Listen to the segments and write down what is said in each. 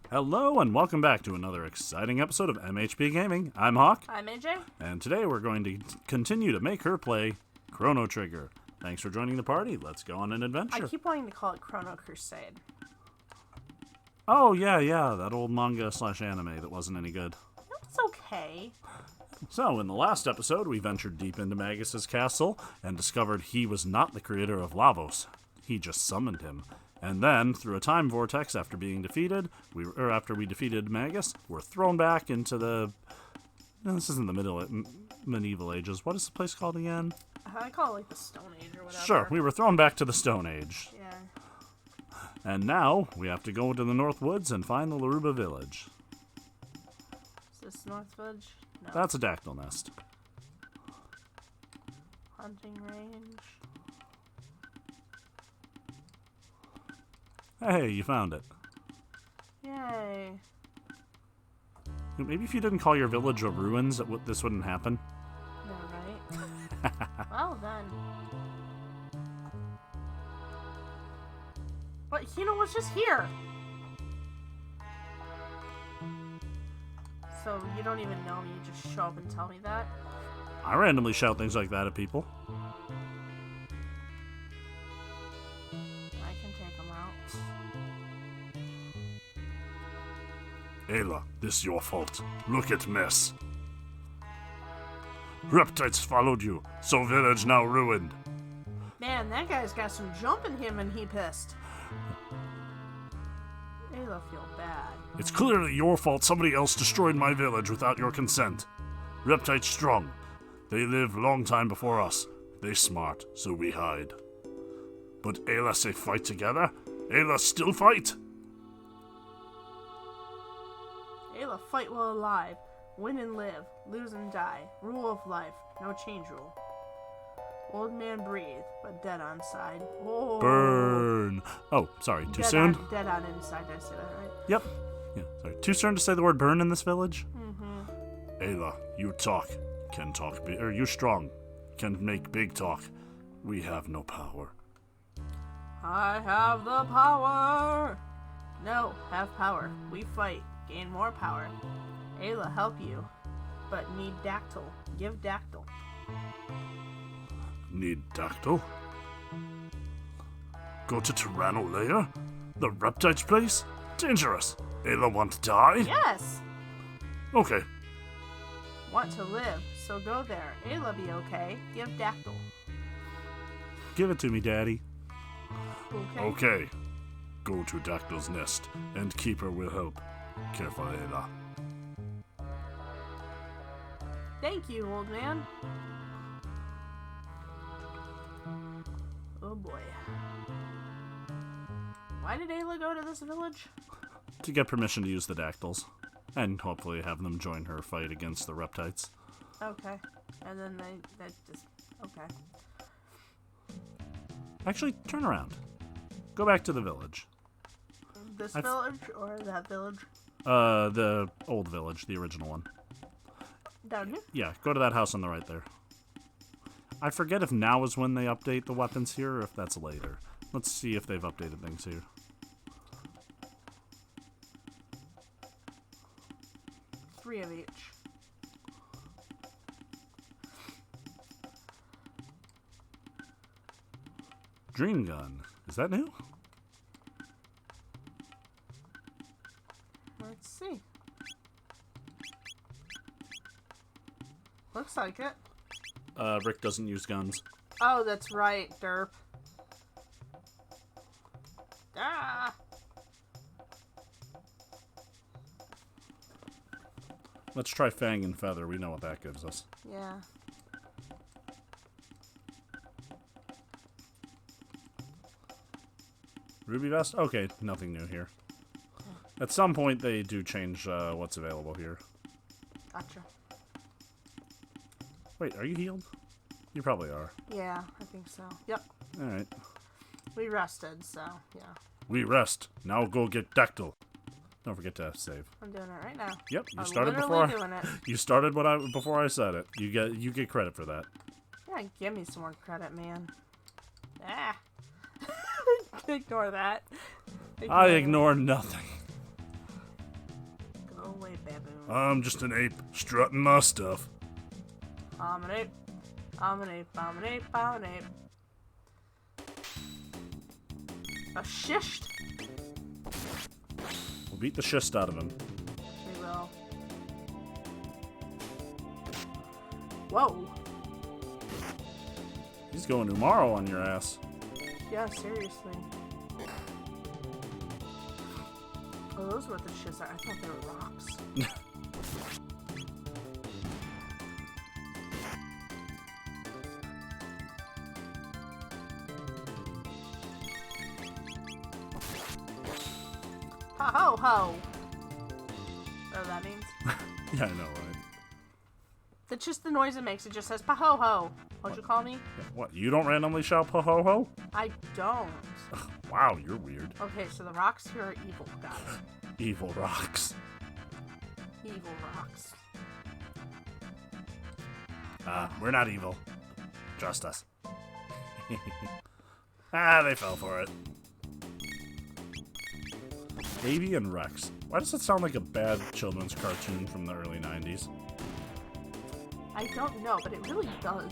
Hello and welcome back to another exciting episode of MHP Gaming. I'm Hawk. I'm AJ. And today we're going to continue to make her play Chrono Trigger. Thanks for joining the party. Let's go on an adventure. I keep wanting to call it Chrono Crusade. Oh, yeah, that old manga/anime that wasn't any good. It's okay. So, in the last episode, we ventured deep into Magus's castle and discovered he was not the creator of Lavos. He just summoned him. And then, through a time vortex after being defeated, after we defeated Magus, we're thrown back into the... This isn't the medieval ages. What is the place called again? I call it like the Stone Age or whatever. Sure, we were thrown back to the Stone Age. Yeah. And now, we have to go to the North Woods and find the Laruba village. Is this North Village? No. That's a dactyl nest. Hunting range. Hey, you found it. Yay. Maybe if you didn't call your village a ruins, this wouldn't happen. No, right? Well then. But Hino was just here. So you don't even know me, you just show up and tell me that? I randomly shout things like that at people. I can take them out. Ayla, this your fault. Look at mess. Reptites followed you, so village now ruined. Man, that guy's got some jump in him and he pissed. Ayla feel bad. It's clearly your fault somebody else destroyed my village without your consent. Reptites strong. They live long time before us. They smart, so we hide. But Ayla say fight together? Ayla still fight? Ayla fight while alive. Win and live. Lose and die. Rule of life. No change rule. Old man breathe, but dead on side. Oh. Burn. Oh, sorry, too soon? Dead on inside, did I say that right? Yep. Yeah, sorry. Too soon to say the word burn in this village? Mm-hmm. Ayla, you talk. Can talk big, or you strong. Can make big talk. We have no power. I have the power. No, have power. We fight. Gain more power. Ayla help you. But need dactyl. Give dactyl. Need dactyl? Go to Tyranno Lair? The Reptites place? Dangerous. Ayla want to die? Yes! Okay. Want to live, so go there. Ayla be okay. Give dactyl. Give it to me, Daddy. Okay. Okay. Go to Dactyl's nest, and Keeper will help. Care for Ayla. Thank you, old man. Oh boy. Why did Ayla go to this village? To get permission to use the dactyls, and hopefully have them join her fight against the Reptites. Okay. And then that just... Okay. Actually, turn around. Go back to the village. This village or that village? The old village, the original one. Down here? Yeah, go to that house on the right there. I forget if now is when they update the weapons here, or if that's later. Let's see if they've updated things here. Three of each. Dream gun. Is that new? Let's see. Looks like it. Rick doesn't use guns. Oh, that's right, derp. Ah! Let's try Fang and Feather. We know what that gives us. Yeah. Ruby Vest? Okay, nothing new here. At some point, they do change what's available here. Gotcha. Wait, are you healed? You probably are. Yeah, I think so. Yep. Alright. We rested, so, yeah. We rest. Now go get Dactyl. Don't forget to save. I'm doing it right now. Yep, you I'm started literally before doing it. you started before I said it. You get credit for that. Yeah, give me some more credit, man. Ah. Ignore that. I ignore nothing. I'm just an ape, strutting my stuff. I'm an ape. I'm an ape. I'm an ape. I'm an ape. A shist. We'll beat the shist out of him. We will. Whoa. He's going tomorrow on your ass. Yeah, seriously. Oh, those are what the shits are. I thought they were rocks. Ha ho ho! Whatever that means. Yeah, I know, right? That's just the noise it makes. It just says pa ho ho. What'd you call me? Yeah, what, you don't randomly shout pa-ho-ho? I don't. Wow, you're weird. Okay, so the rocks here are evil, guys. Evil rocks. Evil rocks. We're not evil. Trust us. They fell for it. Avian Rex. Why does it sound like a bad children's cartoon from the early 90s? I don't know, but it really does.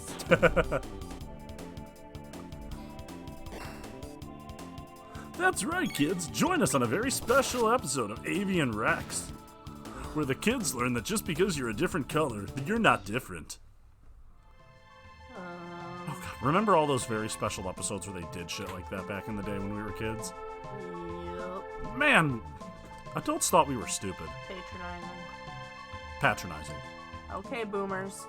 That's right, kids. Join us on a very special episode of Avian Rex, where the kids learn that just because you're a different color, you're not different. Oh, God. Remember all those very special episodes where they did shit like that back in the day when we were kids? Yep. Man, adults thought we were stupid. Patronizing. Okay, boomers.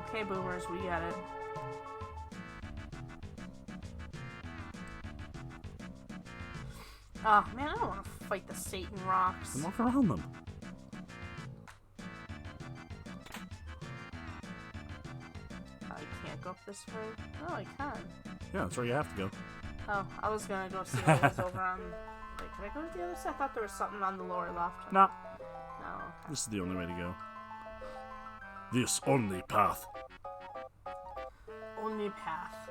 Okay, boomers, we get it. Oh, man, I don't want to fight the Satan rocks. And walk around them. I can't go up this way. Oh, I can. Yeah, that's where you have to go. Oh, I was gonna go see what was over on... Wait, can I go to the other side? I thought there was something on the lower left. Nah. No, okay. This is the only way to go. This only path. Only path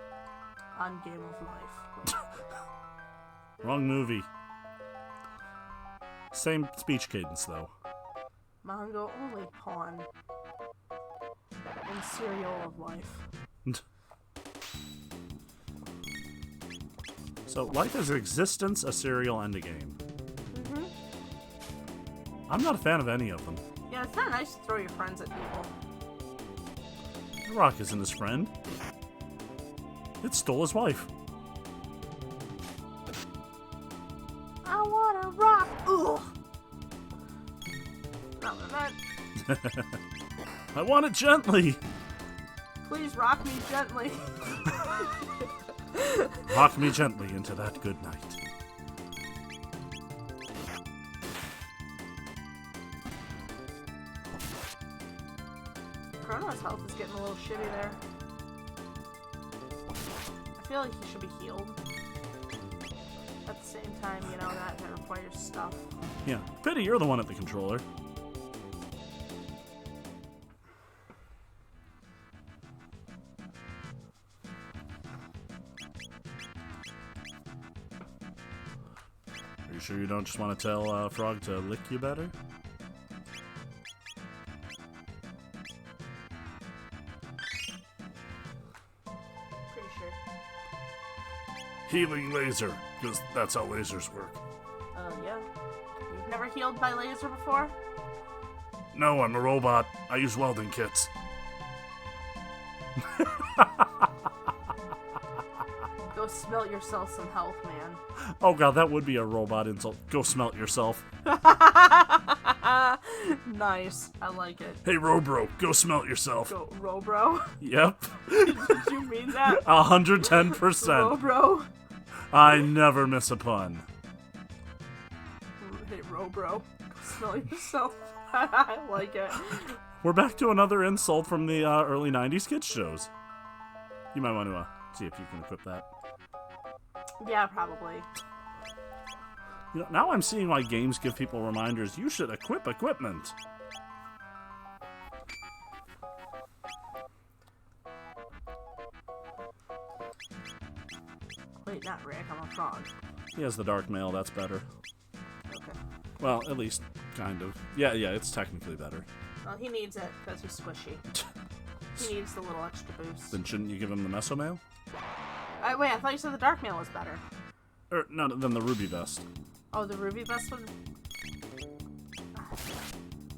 on Game of Life. Wait. Wrong movie. Same speech cadence, though. Mango only pawn in Cereal of Life. So, life is existence, a cereal, and a game. Mm-hmm. I'm not a fan of any of them. Yeah, it's not nice to throw your friends at people. The rock isn't his friend. It stole his wife. I want to rock. Ugh. Not what I meant. I want it gently. Please rock me gently. Rock me gently into that good night. Chrono's health is getting a little shitty there. I feel like he should be healed. At the same time, you know, that requires stuff. Yeah. Pity you're the one at the controller. Are you sure you don't just want to tell Frog to lick you better? Pretty sure. Healing laser, because that's how lasers work. Yeah. You've never healed by laser before? No, I'm a robot. I use welding kits. Go smelt yourself some health, man. Oh god, that would be a robot insult. Go smelt yourself. Nice. I like it. Hey, Robro, go smelt yourself. Go, Robro. Yep. Did you mean that? 110%. Robro. I never miss a pun. Hey, Robro. Go smell yourself. I like it. We're back to another insult from the early 90s kids shows. You might want to see if you can equip that. Yeah, probably. You know, now I'm seeing why games give people reminders. You should equip equipment. Wait, not Rick. I'm a frog. He has the dark mail, that's better. Okay. Well, at least Kind of. Yeah, it's technically better. Well, he needs it because he's squishy. He needs the little extra boost. Then shouldn't you give him the Meso Mail? Wait, I thought you said the Dark Mail was better. No, then the Ruby Vest. Oh, the Ruby Vest one?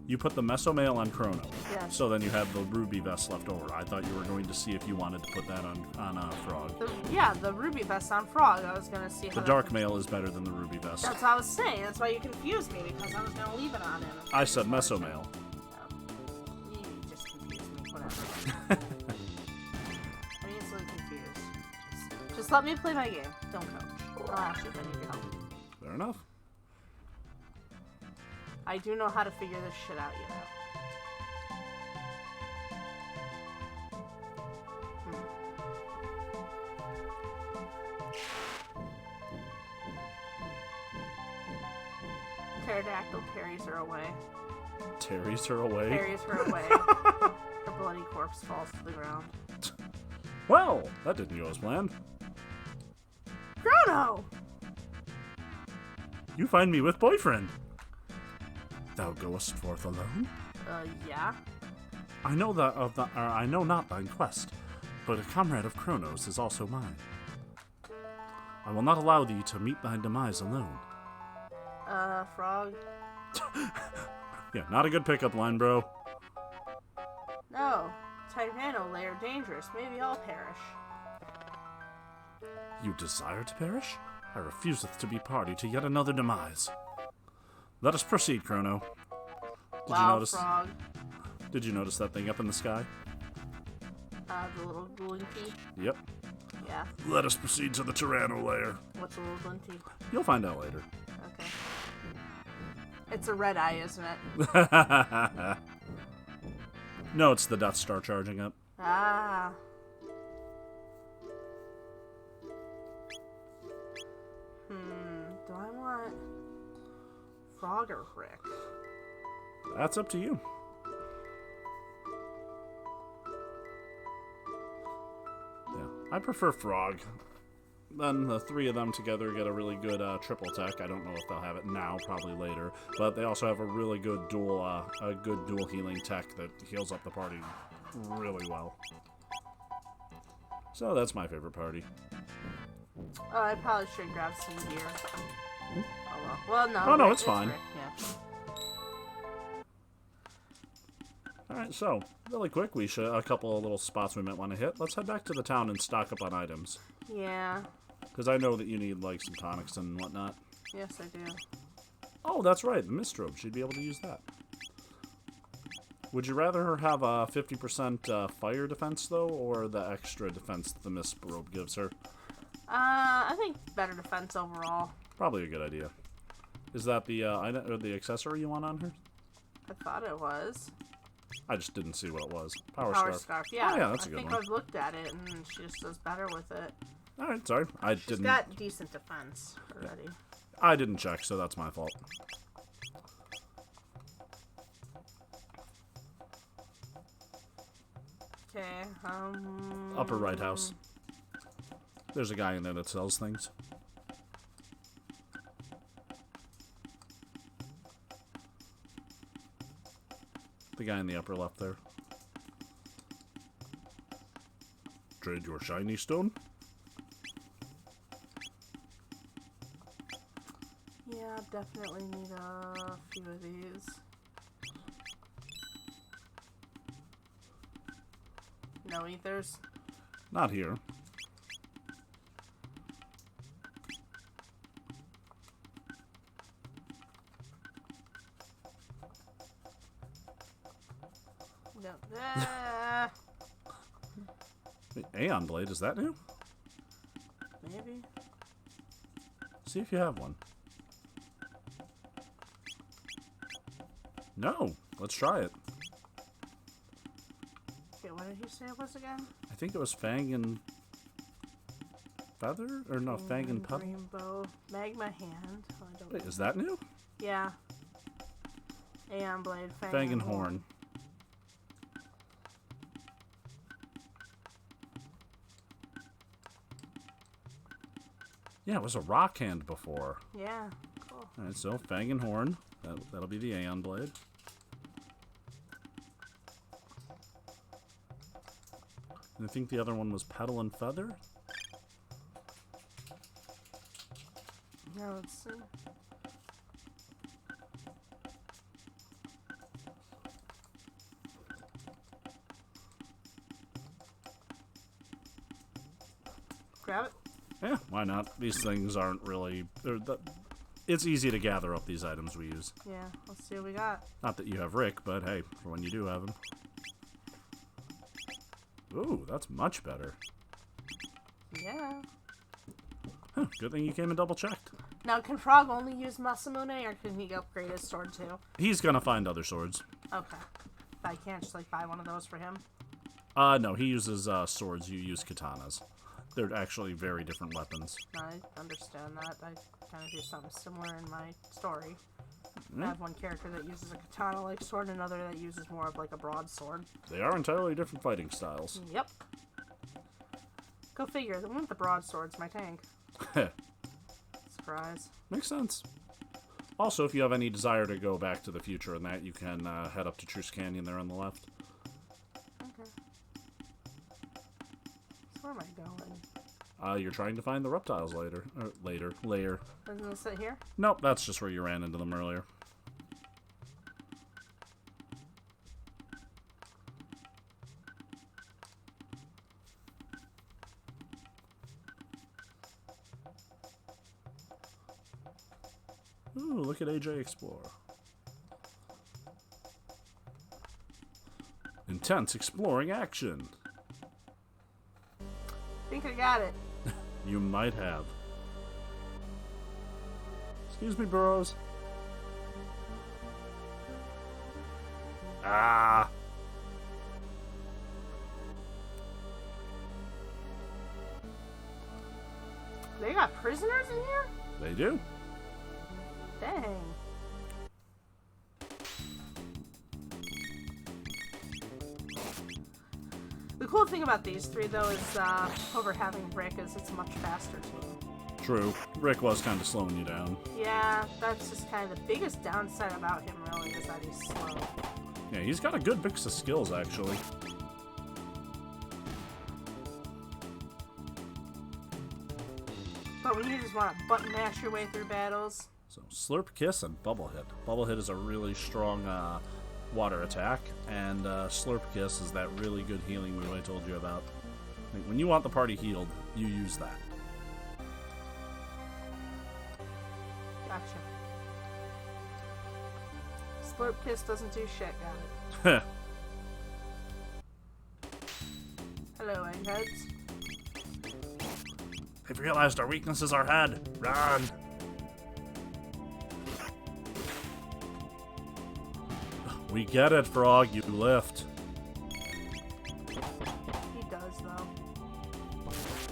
You put the Meso Mail on Chrono. Yes. So then you have the Ruby Vest left over. I thought you were going to see if you wanted to put that on Frog. The Ruby Vest on Frog. I was going to see how The Dark Mail is better than the Ruby Vest. That's what I was saying. That's why you confused me, because I was going to leave it on him. I said Meso Mail. You just confused me. Whatever. I'm easily confused. Just let me play my game. Don't coach. I'll ask you if I need your help. Fair enough. I do know how to figure this shit out, you know. Pterodactyl carries her away. Carries her away? Carries her away. Her bloody corpse falls to the ground. Well, that didn't go as planned. Chrono! You find me with boyfriend. Thou goest forth alone? Yeah. I know I know not thine quest, but a comrade of Chronos is also mine. I will not allow thee to meet thy demise alone. Frog? Yeah, not a good pickup line, bro. No. Tyranno lair dangerous. Maybe I'll perish. You desire to perish? I refuseth to be party to yet another demise. Let us proceed, Chrono. Frog. Did you notice that thing up in the sky? The little glinty? Yep. Yeah. Let us proceed to the Tyranno lair. What's a little glinty? You'll find out later. Okay. It's a red eye, isn't it? No, it's the Death Star charging up. Ah. Do I want Frog or Rick? That's up to you. Yeah, I prefer Frog. Then the three of them together get a really good triple tech. I don't know if they'll have it now, probably later. But they also have a really good dual healing tech that heals up the party really well. So that's my favorite party. Oh, I probably should grab some gear. Oh well. Well, no. Oh no, it's fine. Rick, yeah. Alright, so, really quick, a couple of little spots we might want to hit. Let's head back to the town and stock up on items. Yeah. Because I know that you need, like, some tonics and whatnot. Yes, I do. Oh, that's right, the mist robe. She'd be able to use that. Would you rather her have a 50% fire defense, though, or the extra defense that the mist robe gives her? I think better defense overall. Probably a good idea. Is that the item or the accessory you want on her? I thought it was. I just didn't see what it was. Power scarf. Yeah. Oh, yeah, that's a good one. I think I've looked at it, and she just does better with it. Alright, sorry. She's got decent defense already. I didn't check, so that's my fault. Okay, Upper right house. There's a guy in there that sells things. The guy in the upper left there. Trade your shiny stone? Yeah, definitely need a few of these. No ethers? Not here. No. Wait, Aeon Blade, is that new? Maybe. See if you have one. No, let's try it. Okay, what did you say it was again? I think it was Fang and Feather? Or no, Fang and Puddle? Rainbow. Magma Hand. Oh, I don't Wait, know. is that new? Yeah. Aeon Blade, Fang and Horn. Yeah, it was a rock hand before. Yeah, cool. Alright, so Fang and Horn. That'll be the Aeon Blade. And I think the other one was Petal and Feather. Yeah, let's see. Grab it. Yeah, why not? These things aren't really... It's easy to gather up these items we use. Yeah, let's see what we got. Not that you have Rick, but hey, for when you do have him. Ooh, that's much better. Yeah. Huh, good thing you came and double-checked. Now, can Frog only use Masamune, or can he upgrade his sword too? He's gonna find other swords. Okay. I can't just, like, buy one of those for him? No, he uses swords. You use katanas. They're actually very different weapons. I understand that. I kind of do something similar in my story. I have one character that uses a katana-like sword, and another that uses more of, like, a broadsword. They are entirely different fighting styles. Yep. Go figure. The one with the broadsword's my tank. Surprise. Makes sense. Also, if you have any desire to go back to the future in that, you can head up to Truce Canyon there on the left. Okay. So where am I going? You're trying to find the reptiles later. Doesn't it sit here? Nope, that's just where you ran into them earlier. Ooh, look at AJ Explorer. Intense exploring action. Think I got it. You might have. Excuse me, bros. Ah. They got prisoners in here? They do. Dang. The cool thing about these three, though, is over having Rick is it's a much faster team. True. Rick was kind of slowing you down. Yeah, that's just kind of the biggest downside about him, really, is that he's slow. Yeah, he's got a good mix of skills, actually. But when you just want to button mash your way through battles... So, Slurp Kiss and Bubble Hit. Bubble Hit is a really strong water attack, and Slurp Kiss is that really good healing move I told you about. Like, when you want the party healed, you use that. Gotcha. Slurp Kiss doesn't do shit, got it. Hello, eggheads. They've realized our weakness is our head. Run! We get it, Frog. You lift. He does, though.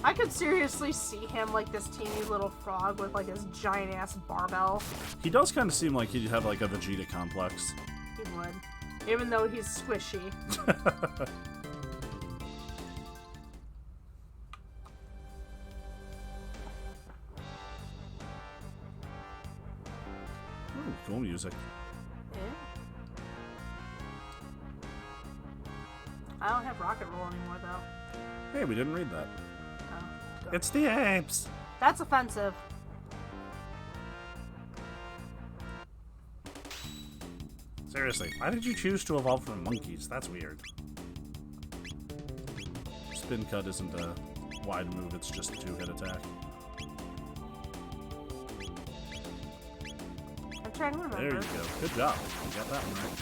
I could seriously see him like this teeny little frog with like his giant ass barbell. He does kind of seem like he'd have like a Vegeta complex. He would. Even though he's squishy. Ooh, cool music. Yeah. I don't have rocket roll anymore, though. Hey, we didn't read that. Oh, It's the apes. that's offensive. Seriously, why did you choose to evolve from monkeys? That's weird. Spin Cut isn't a wide move, it's just a 2-hit attack. I'm trying to remember. There you go. Good job. You got that one right.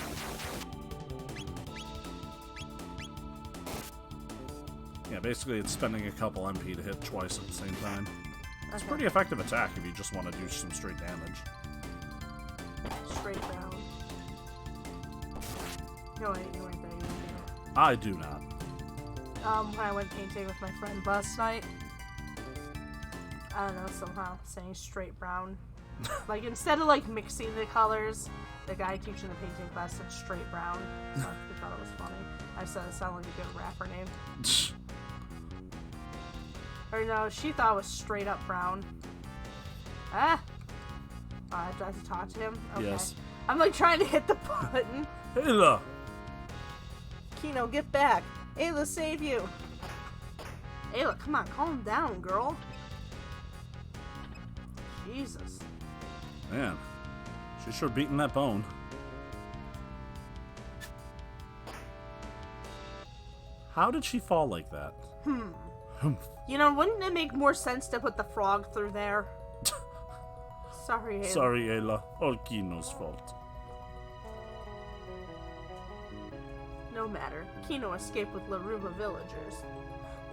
Yeah, basically it's spending a couple MP to hit twice at the same time. It's a pretty effective attack if you just want to do some straight damage. Straight down. No, wait, you weren't there. You weren't there. I do not. When I went painting with my friend last night, I don't know, somehow saying straight brown. Like, instead of, like, mixing the colors, the guy teaching the painting class said straight brown. So we thought it was funny. I said it sounded like a good rapper name. Or no, she thought it was straight up brown. Ah! Do I have to talk to him? Okay. Yes. I'm like trying to hit the button. Ayla! Kino, get back. Ayla, save you. Ayla, come on, calm down, girl. Jesus. Man, she's sure beating that bone. How did she fall like that? You know, wouldn't it make more sense to put the frog through there? Sorry, Ayla. Sorry, Ayla. All Kino's fault. No matter. Kino escaped with Laruba villagers.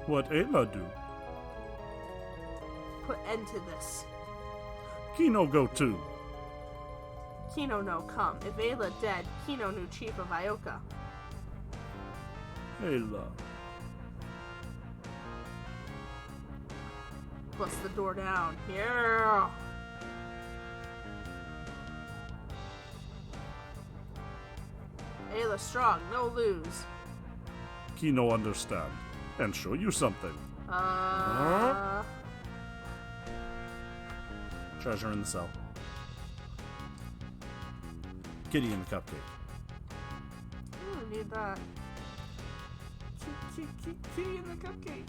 What Ayla do? Put end to this. Kino go too. Kino no come. If Ayla dead, Kino new chief of Ioka. Ayla. Bust the door down. Yeah. Ayla strong, no lose. Kino understand. And show you something. Treasure in the cell. Kitty in the cupcake. Ooh, need that. Kitty in the cupcake.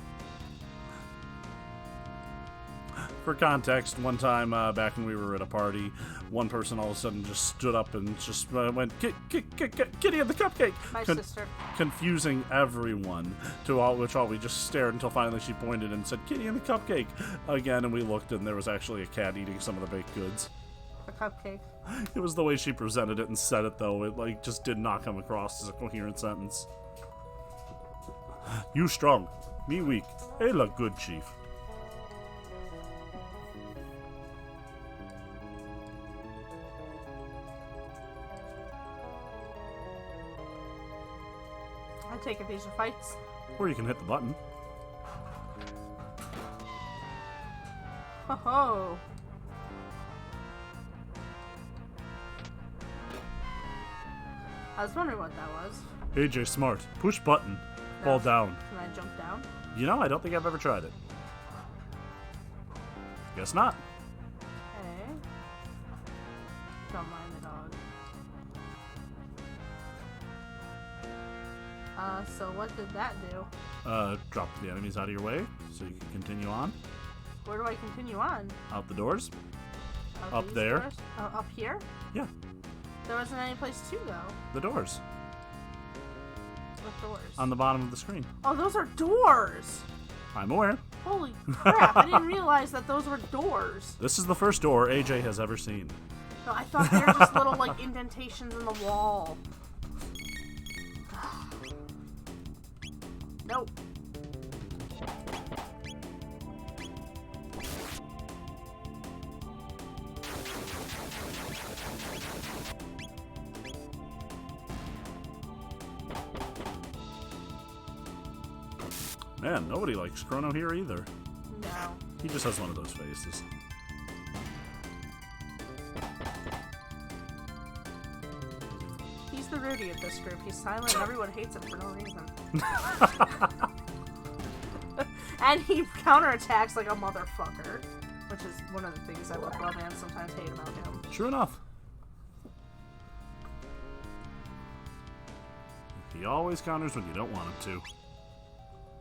For context, one time back when we were at a party, one person all of a sudden just stood up and just went, Kitty in the cupcake! My sister. Confusing everyone, to all which all we just stared until finally she pointed and said, Kitty in the cupcake! Again, and we looked and there was actually a cat eating some of the baked goods. A cupcake. It was the way she presented it and said it, though. It, like, just did not come across as a coherent sentence. You strong, me weak. Ayla good, chief. I take it these are fights. Or you can hit the button. Ho ho. I was wondering what that was. AJ Smart. Push button. Fall down. Can I jump down? You know, I don't think I've ever tried it. Guess not. Okay. Don't mind the dog. So what did that do? Drop the enemies out of your way so you can continue on. Where do I continue on? Out the doors. Out Up these there. doors? Oh, up here? Yeah, There wasn't any place to go. the doors. What doors? On the bottom of the screen. Oh, those are doors! I'm aware. Holy crap, I didn't realize that those were doors. This is the first door AJ has ever seen. No, I thought they were just little, like, indentations in the wall. Nope. Man, nobody likes Chrono here either. No. He just has one of those faces. He's the Rudy of this group. He's silent and everyone hates him for no reason. And he counterattacks like a motherfucker. Which is one of the things I love and sometimes hate about him. True enough. He always counters when you don't want him to.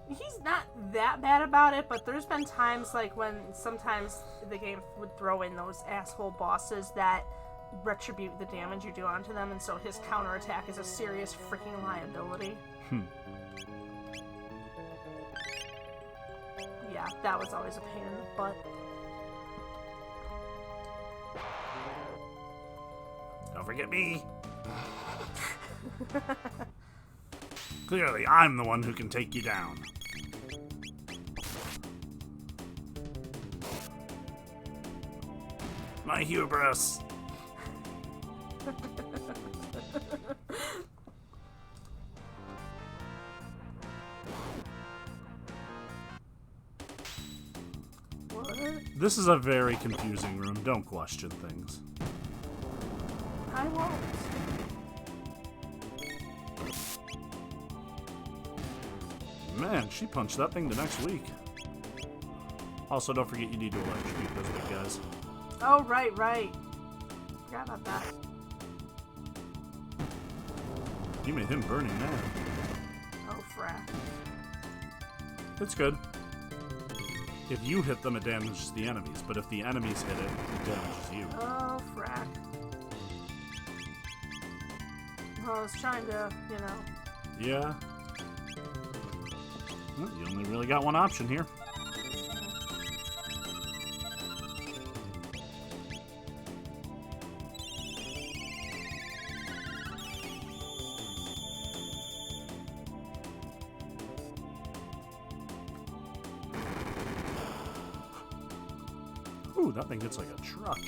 He's not that bad about it, but there's been times like when sometimes the game would throw in those asshole bosses that retribute the damage you do onto them, and so his counterattack is a serious freaking liability. Yeah, that was always a pain in the butt. Don't forget me. Clearly, I'm the one who can take you down. My hubris. What? This is a very confusing room. Don't question things. I won't. Man, she punched that thing to next week. Also, don't forget you need to electrocute those big guys. Oh, right. forgot about that. You made him burning mad. Oh, frack. It's good. If you hit them, it damages the enemies, but if the enemies hit it, it damages you. Oh, frack. Well, I was trying to, you know. Yeah. Well, you only really got one option here. Ooh, that thing hits like a truck.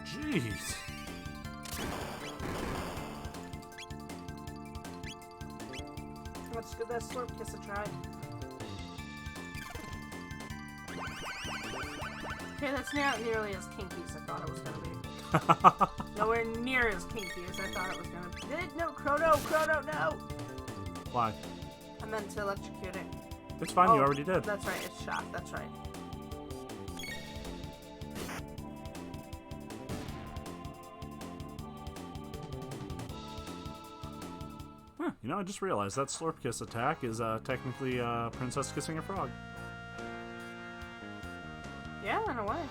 Jeez. Let's give that slurp kiss a try. Okay, that's not nearly as kinky as I thought it was gonna be. Nowhere near as kinky as I thought it was gonna be. No, Chrono, no! Why? I meant to electrocute it. It's fine, you already did. That's right, it's shocked, that's right. Huh, you know, I just realized that Slurp Kiss attack is technically Princess kissing a frog. Yeah, in a way.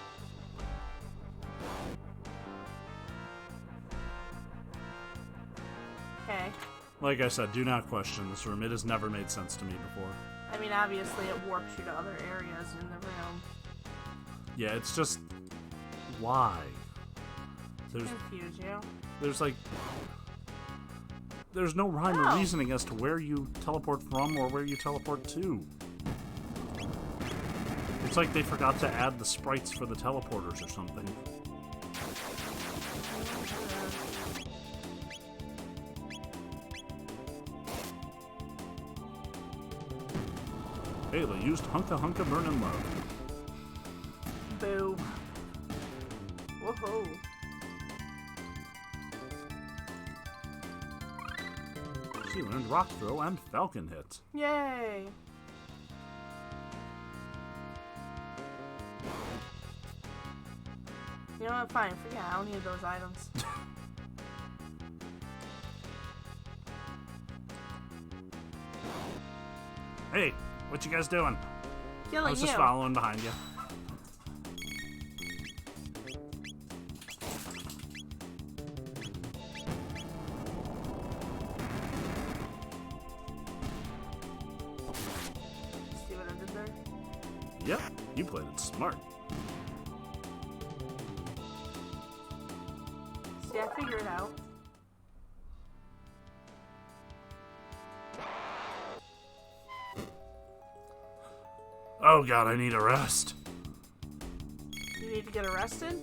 Okay. Like I said, do not question this room. It has never made sense to me before. I mean, obviously it warps you to other areas in the room. Yeah, it's just... why? Confuse you. There's like... There's no rhyme or reasoning as to where you teleport from or where you teleport to. It's like they forgot to add the sprites for the teleporters or something. Ayla used Hunka Hunka Burnin' Love. Boo. Whoa. She learned Rock Throw and Falcon Hit. Yay! You know what? Fine. Forget. I don't need those items. Hey, what you guys doing? Killing I was just you. following behind you. See what I did there? Yep, you played it smart. See, I figured it out. Oh god, I need a rest. You need to get arrested?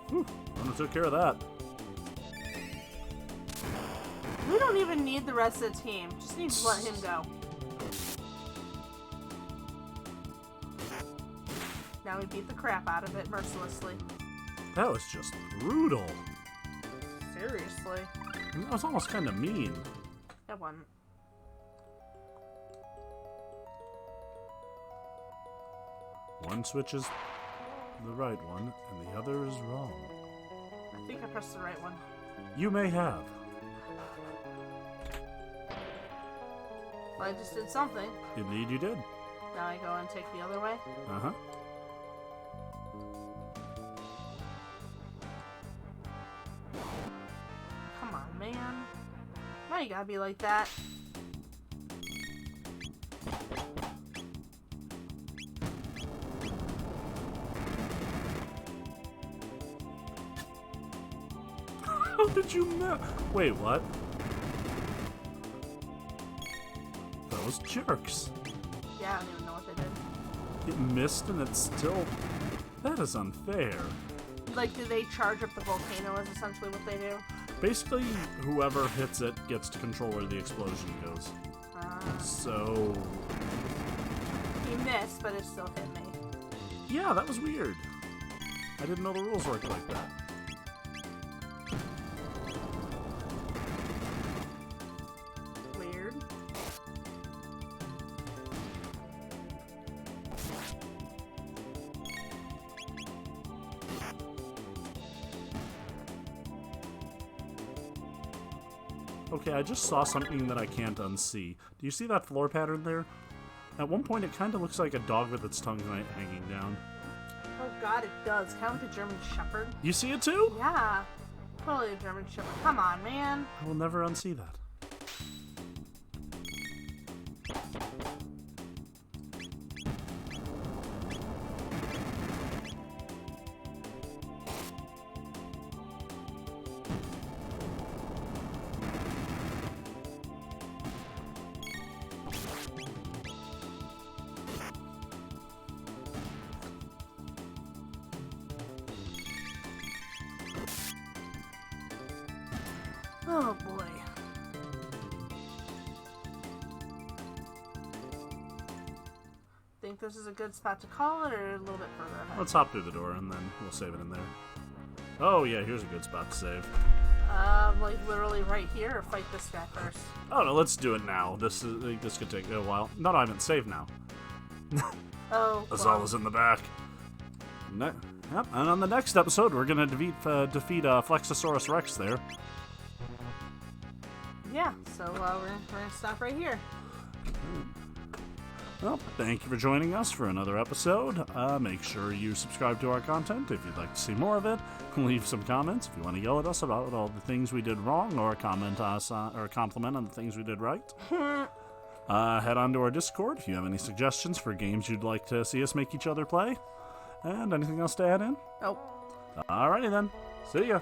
Whew, Chrono took care of that. We don't even need the rest of the team. Just need to let him go. Now we beat the crap out of it mercilessly. That was just brutal. Seriously. That was almost kind of mean. That wasn't. One switch is the right one, and the other is wrong. I think I pressed the right one. You may have. Well, I just did something. Indeed you did. Now I go and take the other way. Uh-huh. Come on, man. Why you gotta be like that? How did you know? Wait, what? Those jerks. Yeah, I don't even know what they did. It missed and it's still... That is unfair. Like, do they charge up the volcano is essentially what they do? Basically, whoever hits it gets to control where the explosion goes. So... He missed, but it still hit me. Yeah, that was weird. I didn't know the rules worked like that. Okay, I just saw something that I can't unsee. Do you see that floor pattern there? At one point, it kind of looks like a dog with its tongue hanging down. Oh god, it does. Kind of like a German Shepherd. You see it too? Yeah. Totally a German Shepherd. Come on, man. I will never unsee that. Oh boy. Think this is a good spot to call it, or a little bit further ahead? Let's hop through the door and then we'll save it in there. Oh yeah, here's a good spot to save. Like literally right here, or fight this guy first? Oh no, let's do it now. This could take a while. No, I meant save now. Oh, Azala's in the back. Yep, and on the next episode, we're gonna defeat Flexosaurus Rex there. Yeah, so we're gonna stop right here. Well, thank you for joining us for another episode. Make sure you subscribe to our content if you'd like to see more of it. Leave some comments if you want to yell at us about all the things we did wrong, or comment us or compliment on the things we did right. Head on to our Discord if you have any suggestions for games you'd like to see us make each other play. And anything else to add in? Oh. Alrighty then. See ya.